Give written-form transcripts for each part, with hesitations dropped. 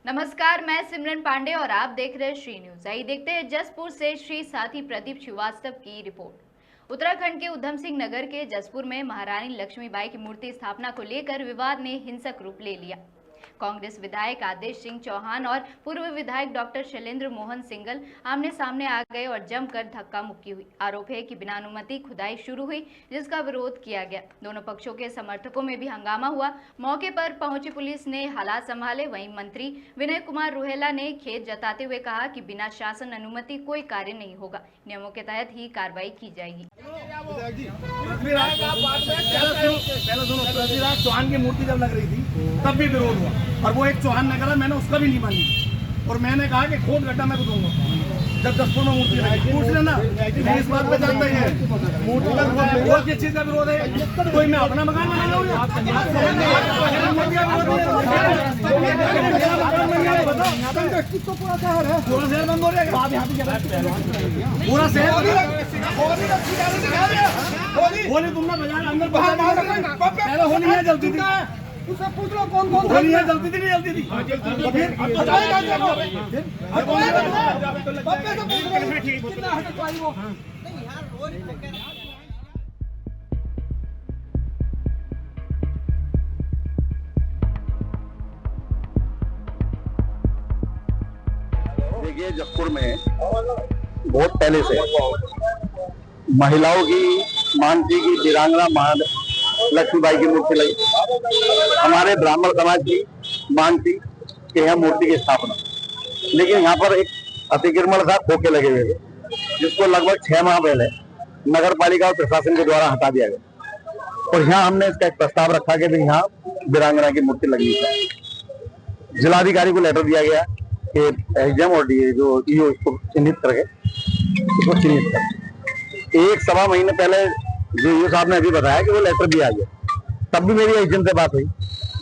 नमस्कार, मैं सिमरन पांडे और आप देख रहे हैं श्री न्यूज। आइए देखते हैं जसपुर से श्री साथी प्रदीप श्रीवास्तव की रिपोर्ट। उत्तराखंड के उधम सिंह नगर के जसपुर में महारानी लक्ष्मीबाई की मूर्ति स्थापना को लेकर विवाद ने हिंसक रूप ले लिया। कांग्रेस विधायक आदेश सिंह चौहान और पूर्व विधायक डॉक्टर शैलेंद्र मोहन सिंगल आमने सामने आ गए और जमकर धक्का मुक्की हुई। आरोप है कि बिना अनुमति खुदाई शुरू हुई, जिसका विरोध किया गया। दोनों पक्षों के समर्थकों में भी हंगामा हुआ। मौके पर पहुंची पुलिस ने हालात संभाले। वहीं मंत्री विनय कुमार रोहेला ने खेद जताते हुए कहा कि बिना शासन अनुमति कोई कार्य नहीं होगा, नियमों के तहत ही कार्रवाई की जाएगी। पृथ्वीराज चौहान की मूर्ति जब लग रही थी तब भी विरोध हुआ और वो एक चौहान ने करा, मैंने उसका भी नहीं मानी और मैंने कहा कि खोद गड्ढा मैं दूंगा। जब जसपुर में मूर्ति लगी पूछ लेना, इस बात पे जानते हैं मूर्ति का किस चीज का विरोध है। कोई मैं अपना मकान बना रहा हूँ, पूरा शहर बंद हो जाएगा, पूरा शहर होली तुमने बाजार अंदर पहले होली है जलती थी, उससे पूछ लो कौन कौन होली है जलती थी नहीं जलती थी। तो फिर देखिए, जसपुर में बहुत पहले से महिलाओं की मानसी की वीरांगना लक्ष्मीबाई की मूर्ति लगी। हमारे ब्राह्मण समाज की मानसी के यहाँ मूर्ति की स्थापना, लेकिन यहाँ पर एक अतिक्रमण था, खोखे लगे हुए थे, जिसको लगभग 6 माह पहले नगर पालिका और प्रशासन के द्वारा हटा दिया गया। और यहाँ हमने इसका एक प्रस्ताव रखा कि यहाँ वीरांगना की मूर्ति लगनी चाहिए। जिलाधिकारी को लेटर दिया गया कि एसडीएम और डीए जो ईओ इसको चिन्हित करके इसको चिन्हित कर। 1-1.25 महीने पहले जो ईओ साहब ने अभी बताया कि वो लेटर भी आ गया, तब भी मेरी एसडीएम से बात हुई,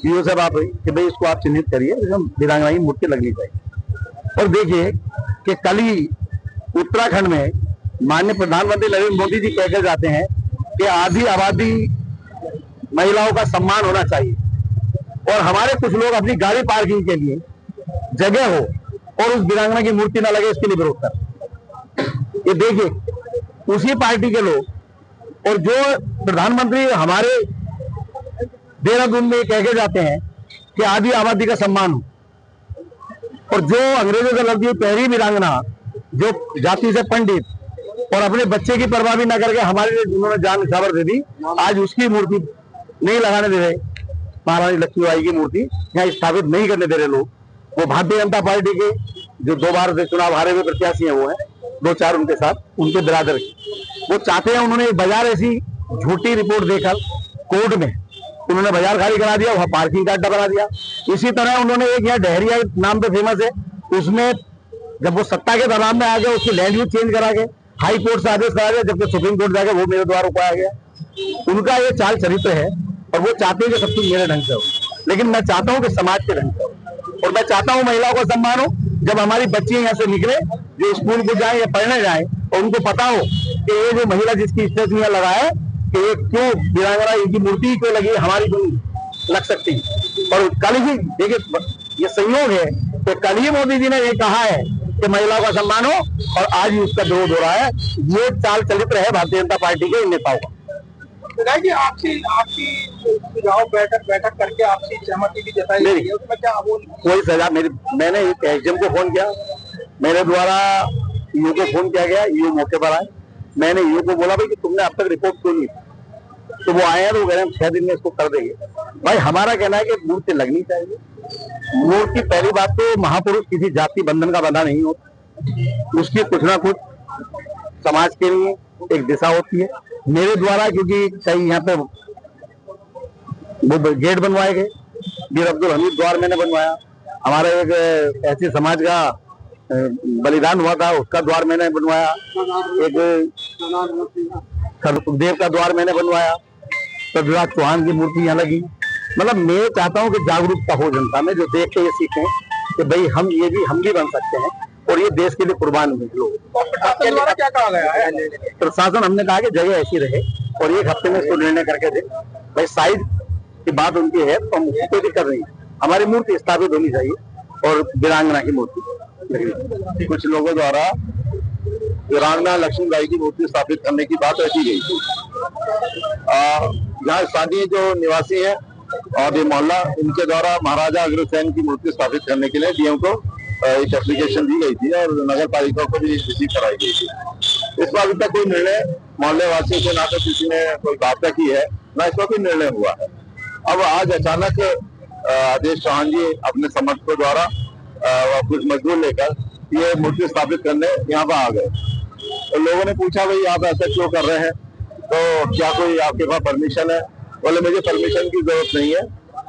ईओ से बात हुई कि भाई इसको आप चिन्हित करिए, वीरांगना की मूर्ति लगनी चाहिए। और देखिए कि कल ही उत्तराखंड में माननीय प्रधानमंत्री नरेंद्र मोदी जी कहकर जाते हैं कि आधी आबादी महिलाओं का सम्मान होना चाहिए, और हमारे कुछ लोग अपनी गाड़ी पार्किंग के लिए जगह हो और उस वीरांगना की मूर्ति ना लगे, इसके लिए विरोध कर। ये देखिए उसी पार्टी के लोग और जो प्रधानमंत्री हमारे देहरादून में कह के जाते हैं कि आधी आबादी का सम्मान हो, और जो अंग्रेजों से लड़ती हुई पहली वीरांगना जो जाति से पंडित और अपने बच्चे की परवाह भी न करके हमारे लिए उन्होंने जान न्यौछावर दे दी, आज उसकी मूर्ति नहीं लगाने दे रहे। महारानी लक्ष्मीबाई की मूर्ति यहाँ स्थापित नहीं करने दे रहे लोग। वो भारतीय जनता पार्टी के जो 2 बार से चुनाव हारे हुए प्रत्याशी हैं, वो हैं 2-4 उनके साथ, उनके बिरादर की, वो चाहते हैं, उन्होंने बाजार ऐसी झूठी रिपोर्ट देकर कोर्ट में उन्होंने बाजार खाली करा दिया, वहां पार्किंग का अड्डा बना दिया। इसी तरह उन्होंने एक यहाँ डहरिया नाम पे फेमस है, उसमें जब वो सत्ता के दबाव में आ गए उसकी लैंड यूज चेंज करा के हाई कोर्ट से आदेश करा गया, जबकि सुप्रीम कोर्ट जाके वो मेरे द्वारा रुकवाया गया। उनका ये चाल चरित्र है और वो चाहते हैं कि सब कुछ मेरे ढंग से हो, लेकिन मैं चाहता हूँ कि समाज के ढंग से हो, और मैं चाहता हूँ महिलाओं का सम्मान हो। जब हमारी बच्ची यहाँ से निकले, जो स्कूल को जाए या पढ़ने जाए, और उनको पता हो कि ये जो महिला जिसकी स्टेचू यहाँ लगा है कि ये क्यों वीरांगना, इनकी मूर्ति क्यों लगी, हमारी क्यों लग सकती। और कल ही देखिए ये संयोग है कि कल ही मोदी जी ने ये कहा है कि महिलाओं का सम्मान हो, और आज ही उसका विरोध हो रहा है। ये चाल चरित्र है भारतीय जनता पार्टी के इन नेताओं का। आपसी सुझाव बैठक करके आपसी सहमति भी जताई गई है, उसमें क्या कोई सजा मैंने एसडीएम को फोन किया, मेरे द्वारा ईओ को फोन किया गया, ईओ मौके पर आए। मैंने ईओ को बोला भाई कि तुमने अब तक रिपोर्ट क्यों नहीं, तो वो आए हैं, तो वो कह रहे हैं 6 दिन में इसको कर देंगे। भाई हमारा कहना है कि मूर्ति लगनी चाहिए। मूर्ति पहली बात तो महापुरुष किसी जाति बंधन का बंधा नहीं होता, उसकी कुछ ना कुछ समाज के लिए एक दिशा होती है। मेरे द्वारा क्योंकि कई यहाँ पे वो गेट बनवाए गए, वीर अब्दुल हमीद द्वार मैंने बनवाया, हमारे एक ऐसी समाज का बलिदान हुआ था उसका द्वार मैंने बनवाया, एक सुखदेव का द्वार मैंने बनवाया, पृथ्वीराज चौहान की मूर्ति यहाँ लगी। मतलब मैं चाहता हूँ कि जागरूकता हो जनता में, जो देख के ये सीखें कि भाई हम भी बन सकते हैं और ये देश के लिए कुर्बान हुए लोग। क्या कहा गया है? प्रशासन हमने कहा कि जगह ऐसी रहे और 1 हफ्ते में इसको निर्णय करके दे। भाई साइज की बात उनकी है तो हम उसको कोई दिक्कत नहीं, हमारी मूर्ति स्थापित होनी चाहिए और वीरांगना की मूर्ति लगी। कुछ लोगों द्वारा वीरांगना लक्ष्मीबाई की मूर्ति स्थापित करने की बात रखी गई थी। यहाँ स्थानीय जो निवासी है और ये मोहल्ला, इनके द्वारा महाराजा अग्रसेन की मूर्ति स्थापित करने के लिए डीएम को एक एप्लीकेशन दी गई थी और नगर पालिका को भी रिसीव कराई गई थी। इस पर अभी तक कोई निर्णय मोहल्ले वासियों से ना तो किसी ने कोई बात की है, ना इस पर कोई निर्णय हुआ है। अब आज अचानक आदेश चौहान जी अपने समर्थकों द्वारा कुछ मजदूर लेकर ये मूर्ति स्थापित करने यहाँ पर आ गए। तो लोगों ने पूछा, भाई आप ऐसा क्यों कर रहे हैं, तो क्या कोई आपके पास परमिशन है? बोले मुझे परमिशन की जरूरत नहीं है,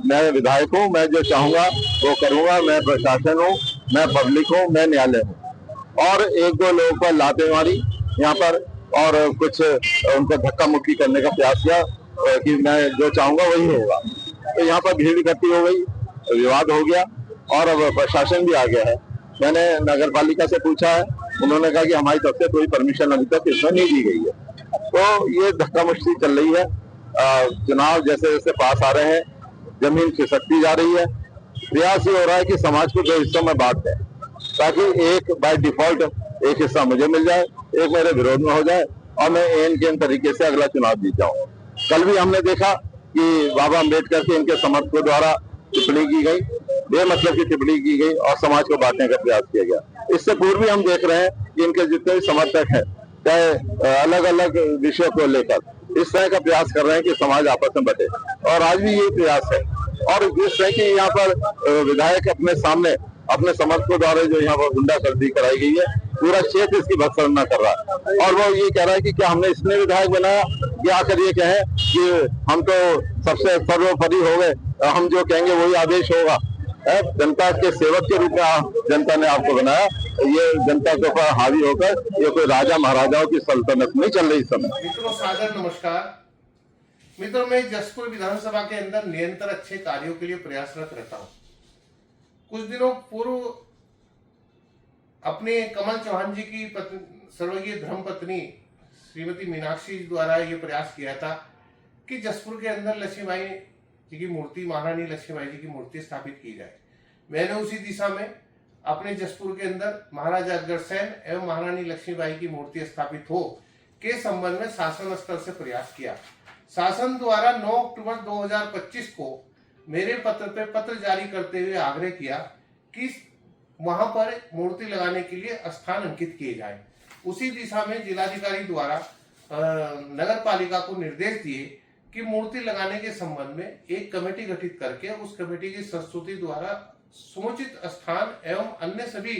मैं विधायक हूँ, मैं जो चाहूंगा वो करूंगा, मैं प्रशासन हूँ, मैं पब्लिक हूँ, मैं न्यायालय हूँ। और एक दो लोगों पर लाते मारी यहाँ पर और कुछ उनको धक्का मुक्की करने का प्रयास किया कि मैं जो चाहूंगा वही होगा। तो यहाँ पर भीड़ इकट्ठी हो गई, विवाद हो गया और अब प्रशासन भी आ गया है। मैंने नगर पालिका से पूछा है, उन्होंने कहा कि हमारी तरफ से कोई परमिशन अभी तक इसमें नहीं दी गई है। तो ये धक्का मुक्की चल रही है। चुनाव जैसे जैसे पास आ रहे हैं, जमीन खिसकती जा रही है। प्रयास ये हो रहा है कि समाज को दो हिस्सों में बांट दें, ताकि एक बाय डिफॉल्ट एक हिस्सा मुझे मिल जाए, एक मेरे विरोध में हो जाए और मैं एन केन तरीके से अगला चुनाव जीत जाऊं। कल भी हमने देखा कि बाबा अम्बेडकर के इनके समर्थकों द्वारा टिप्पणी की गई, बेमतलब की टिप्पणी की गई और समाज को बांटने का प्रयास किया गया। इससे पूर्व भी हम देख रहे हैं कि इनके जितने भी समर्थक हैं, चाहे अलग अलग विषयों को लेकर इस तरह का प्रयास कर रहे हैं कि समाज आपस में बटे, और आज भी ये प्रयास है। और जिस तरह की यहाँ पर विधायक अपने सामने अपने समर्थकों द्वारा जो यहाँ पर गुंडागर्दी कराई गई है, पूरा क्षेत्र इसकी भत्सना कर रहा है। और वो ये कह रहा है कि क्या हमने इसलिए विधायक बनाया कि आकर ये कहें कि हम तो सबसे सर्वोपरि हो गए, हम जो कहेंगे वही आदेश होगा। जनता के सेवक के रूप में जनता ने आपको बनाया, ये जनता के ऊपर हावी होकर ये कोई राजा महाराजाओं की सल्तनत नहीं चल रही इस समय। मित्रों सादर नमस्कार। मित्रों, मैं जसपुर विधानसभा के अंदर निरंतर अच्छे कार्यों के लिए प्रयासरत रहता हूँ। कुछ दिनों पूर्व अपने कमल चौहान जी की सर्वगीय धर्मपत्नी श्रीमती मीनाक्षी द्वारा ये प्रयास किया था कि जसपुर के अंदर लक्ष्मीबाई जी की मूर्ति, महारानी लक्ष्मीबाई जी की मूर्ति स्थापित की जाए। मैंने उसी दिशा में अपने जसपुर के अंदर महाराजा अग्रसेन एवं महारानी लक्ष्मीबाई की मूर्ति स्थापित हो के संबंध में शासन स्तर से प्रयास किया। शासन द्वारा 9 अक्टूबर 2025 को मेरे पत्र पे पत्र जारी करते हुए आग्रह किया कि वहां पर मूर्ति लगाने के लिए स्थान अंकित किए जाए। उसी दिशा में जिलाधिकारी द्वारा नगर पालिका को निर्देश दिए कि मूर्ति लगाने के संबंध में एक कमेटी गठित करके उस कमेटी की संस्तुति द्वारा समुचित स्थान एवं अन्य सभी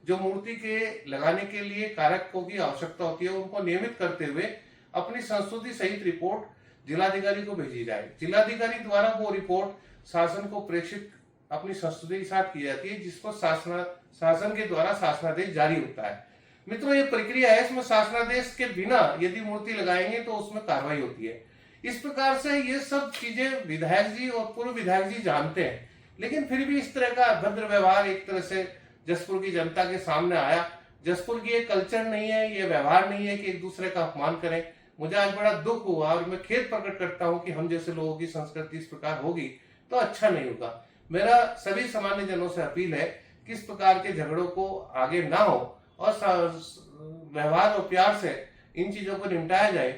जो मूर्ति के लगाने के लिए कारकों की आवश्यकता होती है उनको नियमित करते हुए अपनी संस्तुति सहित रिपोर्ट जिलाधिकारी को भेजी जाए। जिलाधिकारी द्वारा वो रिपोर्ट शासन को प्रेषित अपनी संस्तुति के साथ की जाती है, जिसको शासन के द्वारा शासनादेश जारी होता है। मित्रों, ये प्रक्रिया है, इसमें शासनादेश के बिना यदि मूर्ति लगाएंगे तो उसमें कार्रवाई होती है। इस प्रकार से ये सब चीजें विधायक जी और पूर्व विधायक जी जानते हैं, लेकिन फिर भी इस तरह का अभद्र व्यवहार एक तरह से जसपुर की जनता के सामने आया। जसपुर की ये कल्चर नहीं है, ये व्यवहार नहीं है कि एक दूसरे का अपमान करें। मुझे आज बड़ा दुख हुआ और मैं खेद प्रकट करता हूं कि हम जैसे लोगों की संस्कृति इस प्रकार होगी तो अच्छा नहीं होगा। मेरा सभी सामान्य जनों से अपील है कि इस प्रकार के झगड़ों को आगे ना हो और व्यवहार और प्यार से इन चीजों को निपटाया जाए,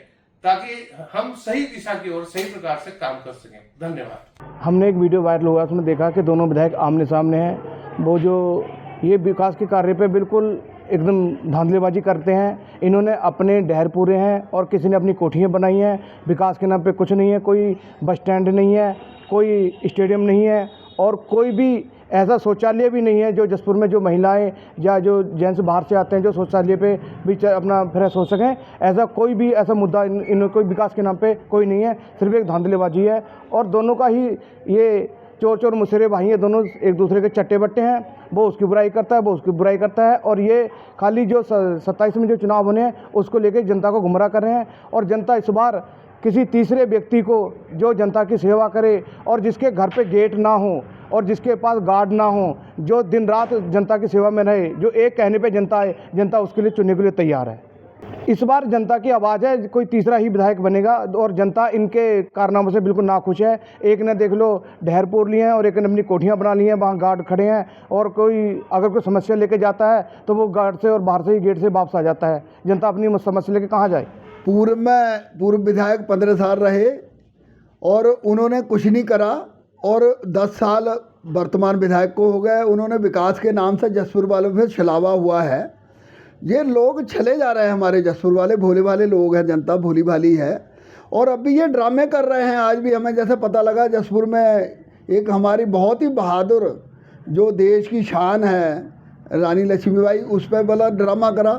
ताकि हम सही दिशा की ओर सही प्रकार से काम कर सकें। धन्यवाद। हमने एक वीडियो वायरल हुआ, उसमें देखा कि दोनों विधायक आमने सामने हैं। वो जो ये विकास के कार्य पे बिल्कुल एकदम धांधलेबाजी करते हैं। इन्होंने अपने डहर पूरे हैं और किसी ने अपनी कोठियाँ बनाई हैं। विकास के नाम पे कुछ नहीं है, कोई बस स्टैंड नहीं है, कोई स्टेडियम नहीं है और कोई भी ऐसा शौचालय भी नहीं है जो जसपुर में जो महिलाएं या जो जेंट्स बाहर से आते हैं जो शौचालय पे भी अपना फ्रेश हो सकें। ऐसा कोई भी ऐसा मुद्दा इन कोई विकास के नाम पे कोई नहीं है, सिर्फ एक धांधलेबाजी है। और दोनों का ही ये चोर चोर मुसरे भाई हैं, दोनों एक दूसरे के चट्टे बट्टे हैं। वो उसकी बुराई करता है, वो उसकी बुराई करता है और ये खाली जो 27 में जो चुनाव होने हैं उसको लेकर जनता को गुमराह कर रहे हैं। और जनता इस बार किसी तीसरे व्यक्ति को जो जनता की सेवा करे और जिसके घर पे गेट ना हो और जिसके पास गार्ड ना हो, जो दिन रात जनता की सेवा में रहे, जो एक कहने पे जनता है, जनता उसके लिए चुनने के लिए तैयार है। इस बार जनता की आवाज़ है, कोई तीसरा ही विधायक बनेगा और जनता इनके कारनामों से बिल्कुल नाखुश है। एक ने देख लो ढहर पूर लिए हैं और एक ने अपनी कोठियाँ बना ली हैं, वहाँ गार्ड खड़े हैं और कोई अगर कोई समस्या लेके जाता है तो वो गार्ड से और बाहर से ही गेट से वापस आ जाता है। जनता अपनी समस्या लेके कहाँ जाए। पूर्व विधायक 15 साल रहे और उन्होंने कुछ नहीं करा और 10 साल वर्तमान विधायक को हो गए। उन्होंने विकास के नाम से जसपुर वालों पे छलावा हुआ है। ये लोग चले जा रहे हैं, हमारे जसपुर वाले भोले भाले लोग हैं, जनता भोली भाली है और अभी ये ड्रामे कर रहे हैं। आज भी हमें जैसे पता लगा जसपुर में एक हमारी बहुत ही बहादुर जो देश की शान है रानी लक्ष्मीबाई, उस पर बड़ा ड्रामा करा।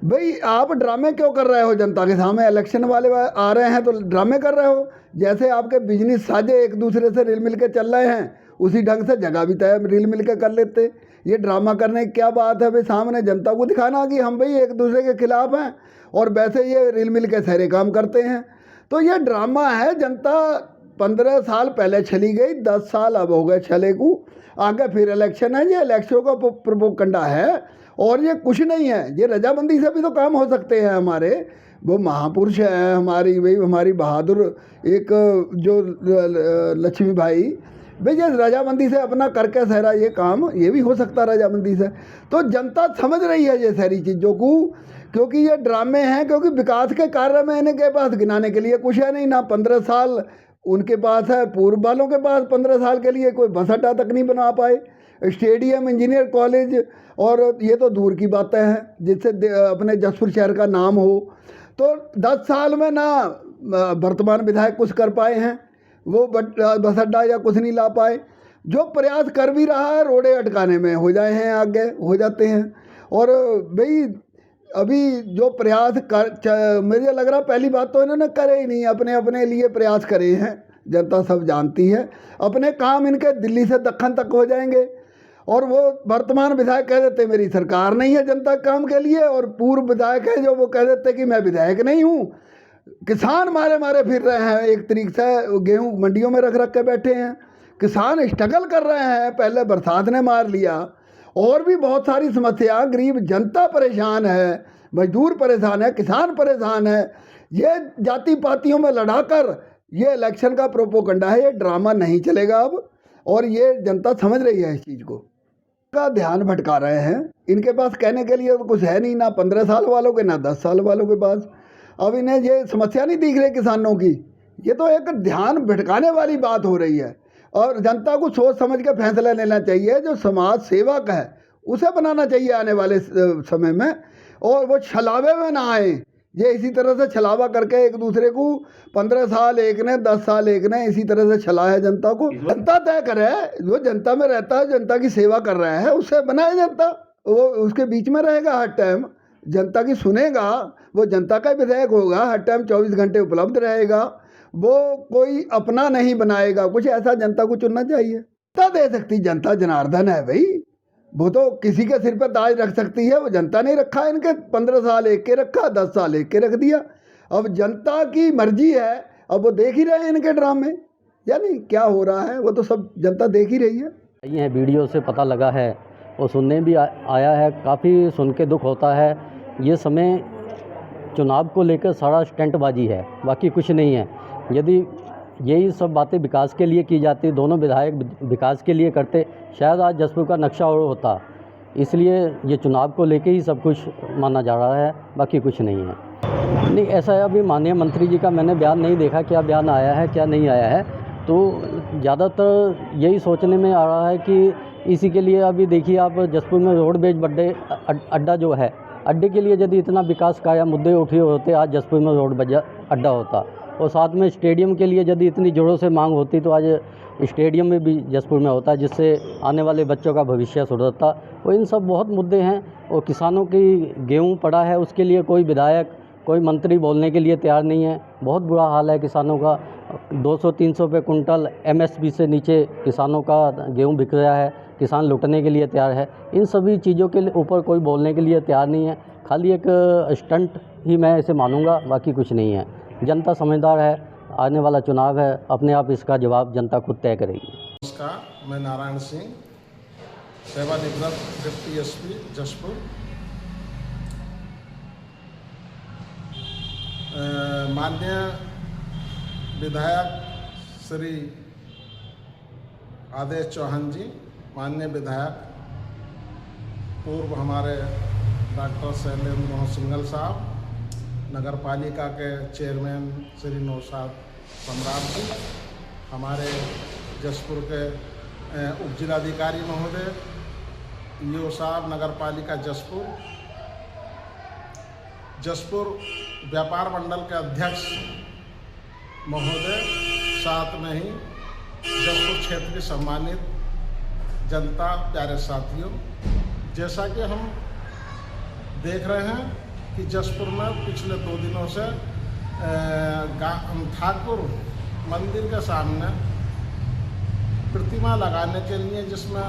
भाई आप ड्रामे क्यों कर रहे हो जनता के सामने? इलेक्शन वाले आ रहे हैं तो ड्रामे कर रहे हो। जैसे आपके बिजनेस साझे एक दूसरे से रिल मिल के चल रहे हैं, उसी ढंग से जगह भी तय रिल मिल के कर लेते। ये ड्रामा करने की क्या बात है? भाई सामने जनता को दिखाना कि हम भाई एक दूसरे के खिलाफ हैं और वैसे ये रिल मिल के सारे काम करते हैं। तो ये ड्रामा है। जनता 15 साल पहले चली गई, 10 साल अब हो गए चले को। आगे फिर इलेक्शन है, ये इलेक्शन का प्रोपोगंडा है और ये कुछ नहीं है। ये रजामंदी से भी तो काम हो सकते हैं। हमारे वो महापुरुष हैं, हमारी भाई हमारी बहादुर एक जो लक्ष्मी भाई, भाई ये रजामंदी से अपना करके सहरा ये काम ये भी हो सकता है रजामंदी से। तो जनता समझ रही है ये सारी चीज़ों को, क्योंकि ये ड्रामे हैं। क्योंकि विकास के कार्य में इनके पास गिनाने के लिए कुछ है नहीं ना। 15 साल उनके पास है, पूर्व वालों के पास 15 साल के लिए कोई बस अड्डा तक नहीं बना पाए, स्टेडियम, इंजीनियर कॉलेज, और ये तो दूर की बातें हैं जिससे अपने जसपुर शहर का नाम हो। तो 10 साल में ना वर्तमान विधायक कुछ कर पाए हैं, वो बस अड्डा या कुछ नहीं ला पाए। जो प्रयास कर भी रहा है रोडे अटकाने में हो जाए हैं, आगे हो जाते हैं। और भाई अभी जो प्रयास कर मुझे लग रहा पहली बात तो इन्होंने करे ही नहीं, अपने अपने लिए प्रयास करे हैं। जनता सब जानती है। अपने काम इनके दिल्ली से दक्खन तक हो जाएंगे और वो वर्तमान विधायक कह देते मेरी सरकार नहीं है जनता के काम के लिए, और पूर्व विधायक है जो वो कह देते कि मैं विधायक नहीं हूँ। किसान मारे मारे फिर रहे हैं, एक तरीके से गेहूँ मंडियों में रख के बैठे हैं। किसान स्ट्रगल कर रहे हैं, पहले बरसात ने मार लिया। और भी बहुत सारी समस्या, गरीब जनता परेशान है, मजदूर परेशान है, किसान परेशान है। ये जाति पातियों में लड़ाकर ये इलेक्शन का प्रोपोगंडा है, ये ड्रामा नहीं चलेगा अब। और ये जनता समझ रही है इस चीज़ को, का ध्यान भटका रहे हैं। इनके पास कहने के लिए कुछ है नहीं, ना 15 साल वालों के ना 10 साल वालों के पास। अब इन्हें ये समस्या नहीं दिख रही किसानों की, ये तो एक ध्यान भटकाने वाली बात हो रही है। और जनता को सोच समझ के फैसला लेना चाहिए। जो समाज सेवक है उसे बनाना चाहिए आने वाले समय में, और वो छलावे में ना आए। ये इसी तरह से छलावा करके एक दूसरे को 15 साल एक ने, 10 साल एक ने, इसी तरह से छला है जनता को। जनता तय करे, जो जनता में रहता है, जनता की सेवा कर रहा है, उससे बनाए जनता। वो उसके बीच में रहेगा हर टाइम, जनता की सुनेगा, वो जनता का विधायक होगा, हर टाइम 24 घंटे उपलब्ध रहेगा। वो कोई अपना नहीं बनाएगा, कुछ ऐसा जनता को चुनना चाहिए। जनता दे सकती, जनता जनार्दन है भाई, वो तो किसी के सिर पर ताज रख सकती है। वो जनता नहीं रखा, इनके 15 साल एक के रखा, 10 साल एक के रख दिया। अब जनता की मर्जी है, अब वो देख ही रहे हैं इनके ड्रामे, यानी क्या हो रहा है वो तो सब जनता देख ही रही है। ये वीडियो से पता लगा है और सुनने भी आया है, काफ़ी सुन के दुख होता है। ये समय चुनाव को लेकर सारा स्टंटबाजी है, बाकी कुछ नहीं है। यदि यही सब बातें विकास के लिए की जाती, दोनों विधायक विकास के लिए करते, शायद आज जसपुर का नक्शा और होता। इसलिए ये चुनाव को लेके ही सब कुछ माना जा रहा है, बाकी कुछ नहीं है। नहीं, ऐसा है, अभी माननीय मंत्री जी का मैंने बयान नहीं देखा, क्या बयान आया है क्या नहीं आया है। तो ज़्यादातर यही सोचने में आ रहा है कि इसी के लिए अभी देखिए आप जसपुर में रोडवेज बड्डे अड्डा जो है, अड्डे के लिए यदि इतना विकास का या मुद्दे उठे होते, आज जसपुर में रोडवेज अड्डा होता। और साथ में स्टेडियम के लिए यदि इतनी जोरों से मांग होती तो आज स्टेडियम में भी जसपुर में होता, जिससे आने वाले बच्चों का भविष्य सुधरता। वो इन सब बहुत मुद्दे हैं। और किसानों की गेहूं पड़ा है, उसके लिए कोई विधायक कोई मंत्री बोलने के लिए तैयार नहीं है। बहुत बुरा हाल है किसानों का, 200-300 रुपये कुंटल MSP से नीचे किसानों का गेहूँ बिक रहा है, किसान लुटने के लिए तैयार है। इन सभी चीज़ों के ऊपर कोई बोलने के लिए तैयार नहीं है, खाली एक स्टंट ही मैं इसे मानूंगा, बाकी कुछ नहीं है। जनता समझदार है, आने वाला चुनाव है, अपने आप इसका जवाब जनता खुद तय करेगी। नमस्कार, मैं नारायण सिंह, सेवानिवृत्त डिप्टी SP जसपुर। माननीय विधायक श्री आदेश चौहान जी, माननीय विधायक पूर्व हमारे डॉक्टर शैलेंद्र मोहन सिंघल साहब, नगर पालिका के चेयरमैन श्री नौशाद सम्राट जी, हमारे जसपुर के उप जिलाधिकारी महोदय, ईओ साहब नगर पालिका जसपुर व्यापार मंडल के अध्यक्ष महोदय, साथ में ही जसपुर क्षेत्र के सम्मानित जनता, प्यारे साथियों, जैसा कि हम देख रहे हैं कि जसपुर में पिछले 2 दिनों से ठाकुर मंदिर के सामने प्रतिमा लगाने के लिए, जिसमें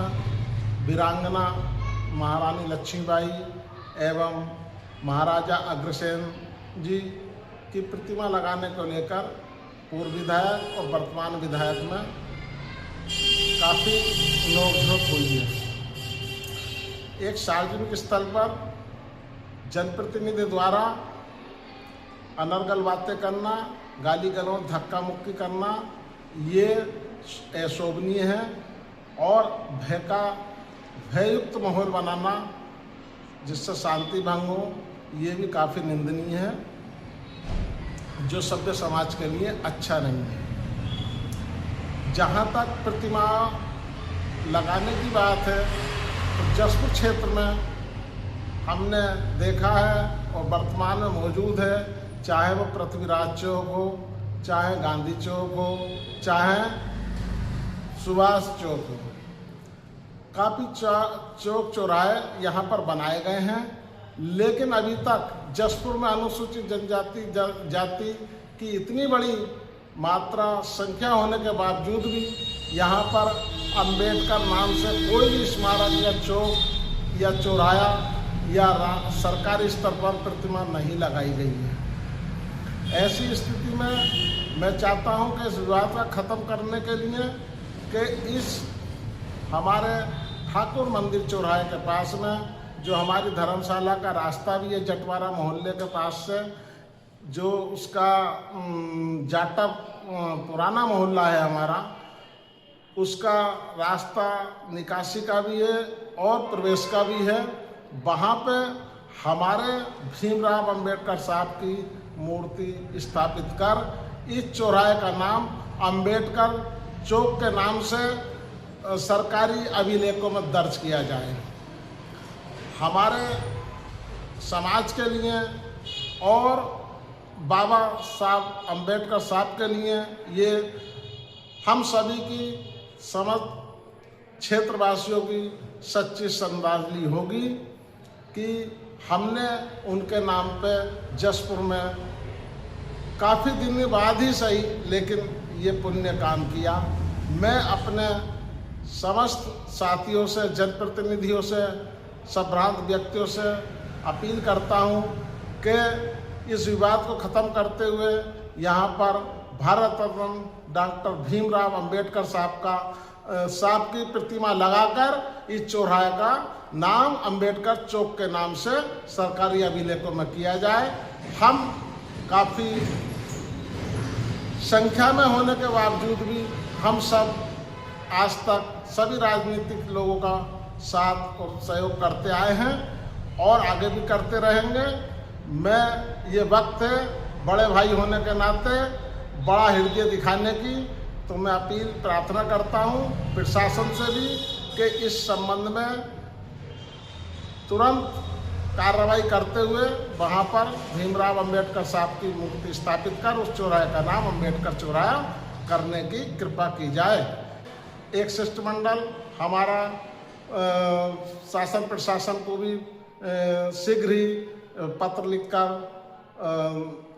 वीरांगना महारानी लक्ष्मीबाई एवं महाराजा अग्रसेन जी की प्रतिमा लगाने को लेकर पूर्व विधायक और वर्तमान विधायक में काफ़ी नोक-झोंक हुई है। एक सार्वजनिक स्थल पर जनप्रतिनिधि द्वारा अनर्गल बातें करना, गाली गलौज, धक्का मुक्की करना, ये अशोभनीय है और भययुक्त माहौल बनाना जिससे शांति भंग हो, ये भी काफ़ी निंदनीय है, जो सभ्य समाज के लिए अच्छा नहीं है। जहाँ तक प्रतिमा लगाने की बात है, तो जसपुर क्षेत्र में हमने देखा है और वर्तमान में मौजूद है, चाहे वो पृथ्वीराज चौक हो, चाहे गांधी चौक हो, चाहे सुभाष चौक हो, काफ़ी चौक चौराहे यहाँ पर बनाए गए हैं, लेकिन अभी तक जसपुर में अनुसूचित जनजाति जाति की इतनी बड़ी मात्रा संख्या होने के बावजूद भी यहाँ पर अंबेडकर नाम से कोई भी स्मारक या चौक या चौराहा या सरकारी स्तर पर प्रतिमा नहीं लगाई गई है। ऐसी स्थिति में मैं चाहता हूं कि इस विवाद का ख़त्म करने के लिए कि इस हमारे ठाकुर मंदिर चौराहे के पास में जो हमारी धर्मशाला का रास्ता भी है, जटवारा मोहल्ले के पास से, जो उसका जाटा पुराना मोहल्ला है हमारा, उसका रास्ता निकासी का भी है और प्रवेश का भी है। वहाँ पे हमारे भीमराव अंबेडकर साहब की मूर्ति स्थापित कर इस चौराहे का नाम अंबेडकर चौक के नाम से सरकारी अभिलेखों में दर्ज किया जाए। हमारे समाज के लिए और बाबा साहब अंबेडकर साहब के लिए ये हम सभी की समस्त क्षेत्रवासियों की सच्ची श्रद्धांजलि होगी कि हमने उनके नाम पे जसपुर में काफ़ी दिन बाद ही सही, लेकिन ये पुण्य काम किया। मैं अपने समस्त साथियों से, जनप्रतिनिधियों से, संभ्रांत व्यक्तियों से अपील करता हूँ कि इस विवाद को ख़त्म करते हुए यहाँ पर भारत रत्न डॉक्टर भीमराव अंबेडकर साहब की प्रतिमा लगाकर इस चौराहे का नाम अंबेडकर चौक के नाम से सरकारी अभिलेखों में किया जाए। हम काफ़ी संख्या में होने के बावजूद भी हम सब आज तक सभी राजनीतिक लोगों का साथ और सहयोग करते आए हैं और आगे भी करते रहेंगे। मैं ये वक्त है बड़े भाई होने के नाते बड़ा हृदय दिखाने की, तो मैं अपील प्रार्थना करता हूँ प्रशासन से भी कि इस संबंध में तुरंत कार्रवाई करते हुए वहाँ पर भीमराव अंबेडकर साहब की मूर्ति स्थापित कर उस चौराहे का नाम अंबेडकर चौराहा करने की कृपा की जाए। एक शिष्टमंडल हमारा शासन प्रशासन को भी शीघ्र ही पत्र लिखकर